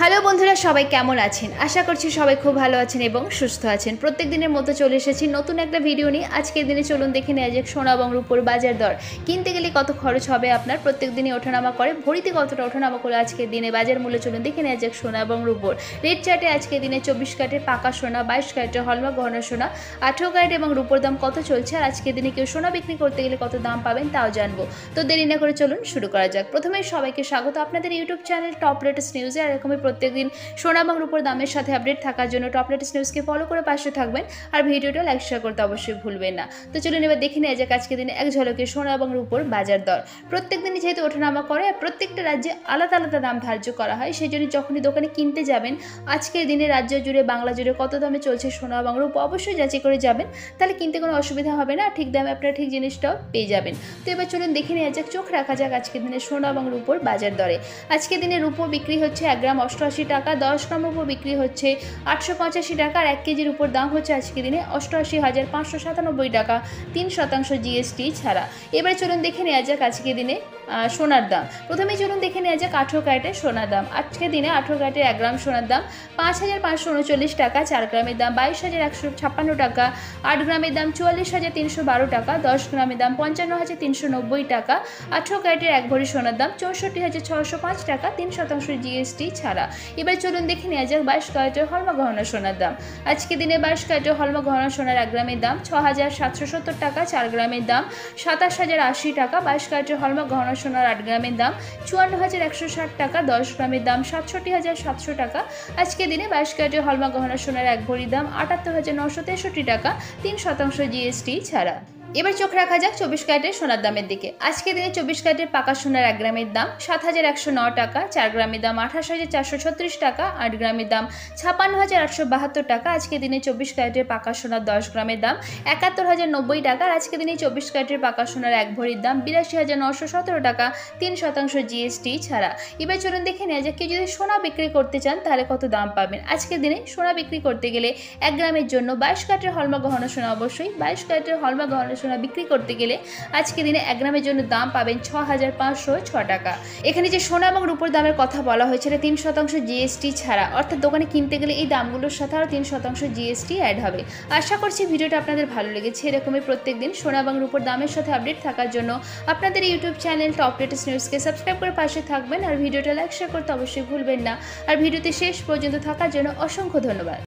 Hello বন্ধুরা, সবাই কেমন আছেন? আশা করছি সবাই খুব ভালো আছেন এবং সুস্থ আছেন। প্রত্যেক দিনের মতো চলে এসেছি নতুন একটা ভিডিও নিয়ে। আজকের দিনে চলুন দেখে নেওয়া যাক সোনা এবং রূপোর বাজার দর। কিনতে গেলে কত খরচ হবে আপনার, প্রত্যেক দিনই ওঠানামা করে, ভরিতে কতটা ওঠানামা করে আজকের দিনে বাজার মূল্য চলুন দেখে নেওয়া যাক সোনা এবং রূপোর রেট চার্টে। আজকের দিনে 24 ক্যারেটের পাকা সোনা, 22 ক্যারেটের হলমার্ক গহনা সোনা, 18 ক্যারেট এবং রূপোর দাম কত চলছে, আর আজকের দিনে কেউ সোনা বিক্রি করতে গেলে কত দাম পাবেন তাও জানবো। তো দেরি না করে চলুন শুরু করা যাক। প্রথমেই সবাইকে স্বাগত আপনাদের ইউটিউব চ্যানেল টপ লেটেস্ট নিউজে। আর এরকমই প্রত্যেকদিন সোনা এবং রূপোর দামের সাথে আপডেট থাকার জন্য টপ লেটেস্ট নিউজকে ফলো করে পাশে থাকবেন, আর ভিডিওটা লাইক শেয়ার করতে অবশ্যই ভুলবেন না। তো চলুন এবার দেখে নেওয়া যাক আজকের দিনে এক ঝলকে সোনা এবং রূপোর বাজার দর। প্রত্যেক দিনই যেহেতু ওঠানামা করে আর প্রত্যেকটা রাজ্যে আলাদা আলাদা দাম ধার্য করা হয়, সেই জন্য যখনই দোকানে কিনতে যাবেন আজকের দিনে রাজ্য জুড়ে বাংলা জুড়ে কত দামে চলছে সোনা এবং রূপো অবশ্যই যাচাই করে যাবেন, তাহলে কিনতে কোনো অসুবিধা হবে না, ঠিক দামে আপনারা ঠিক জিনিসটাও পেয়ে যাবেন। তো এবার চলুন দেখে নেওয়া যাক, চোখ রাখা যাক আজকের দিনে সোনা এবং রূপোর বাজার দরে। আজকের দিনে রূপো বিক্রি হচ্ছে 1 গ্রাম 88 টাকা, 10 গ্রাম রূপো বিক্রি হচ্ছে 885 টাকা, আর 1 কেজির উপর দাম হচ্ছে আজকের দিনে 88,597 টাকা, 3% জিএসটি ছাড়া। এবারে চলুন দেখে নেওয়া যাক আজকের দিনে সোনার দাম। প্রথমেই চলুন দেখে নেওয়া যাক 18 ক্যারেটের সোনার দাম। আজকের দিনে 18 ক্যারেটের 1 গ্রাম সোনার দাম 5,539 টাকা, 4 গ্রামের দাম 22,156 টাকা, 8 গ্রামের দাম 44,312 টাকা, 10 গ্রামের দাম 55,390 টাকা, 18 ক্যারেটের 1 ভরি সোনার দাম 64,605 টাকা, 3% জিএসটি ছাড়া। এবার চলুন দেখে নেওয়া যাক 22 ক্যারেটের হলমার্ক গহনা সোনার দাম। আজকে দিনে 22 ক্যারেটের হলমার্ক গহনা সোনার 1 গ্রামের দাম 6,770 টাকা, 4 গ্রামের দাম 27,080 টাকা, 22 ক্যারেটের হলমার্ক গহনা সোনার 8 গ্রামের দাম 54,160 টাকা, 10 গ্রামের দাম 67,700 টাকা। আজকে দিনে 22 ক্যারেটের হলমার্ক গহনা সোনার 1 ভরির দাম 78,963 টাকা, 3% জিএসটি ছাড়া। এবার চোখ রাখা যাক 24 ক্যারেটের সোনার দামের দিকে। আজকে দিনে 24 ক্যারেটের পাকা সোনার 1 গ্রামের দাম 7,109 টাকা, 4 গ্রামের দাম 28,436 টাকা, 8 গ্রামের দাম 56,872 টাকা। আজকে দিনে 24 ক্যারেটের পাকা সোনার 10 গ্রামের দাম 71,090 টাকা, আর আজকে দিনে 24 ক্যারেটের পাকা সোনার 1 ভরির দাম 82,917 টাকা, 3% জিএসটি ছাড়া। এবার চলুন দেখে নেওয়া যাক, কেউ যদি সোনা বিক্রি করতে চান তাহলে কত দাম পাবেন। আজকের দিনে সোনা বিক্রি করতে গেলে 1 গ্রামের জন্য 22 ক্যারেটের হলমার্ক গহনা সোনা, অবশ্যই 22 ক্যারেটের হলমার্ক গহনা সোনা বিক্রি করতে গেলে আজকে দিনে 1 গ্রামের জন্য দাম পাবেন 6,506 টাকা। এখানে যে সোনা এবং রূপোর দামের কথা বলা হয়েছে এটা 3% জিএসটি ছাড়া, অর্থাৎ দোকানে কিনতে গেলে এই দামগুলোর সাথে আরও 3% জিএসটি অ্যাড হবে। আশা করছি ভিডিওটা আপনাদের ভালো লেগেছে। এরকমই প্রত্যেক দিন সোনা এবং রূপোর দামের সাথে আপডেট থাকার জন্য আপনাদের ইউটিউব চ্যানেল টপ লেটেস্ট নিউজকে সাবস্ক্রাইব করে পাশে থাকবেন, আর ভিডিওটা লাইক শেয়ার করতে অবশ্যই ভুলবেন না। আর ভিডিওতে শেষ পর্যন্ত থাকার জন্য অসংখ্য ধন্যবাদ।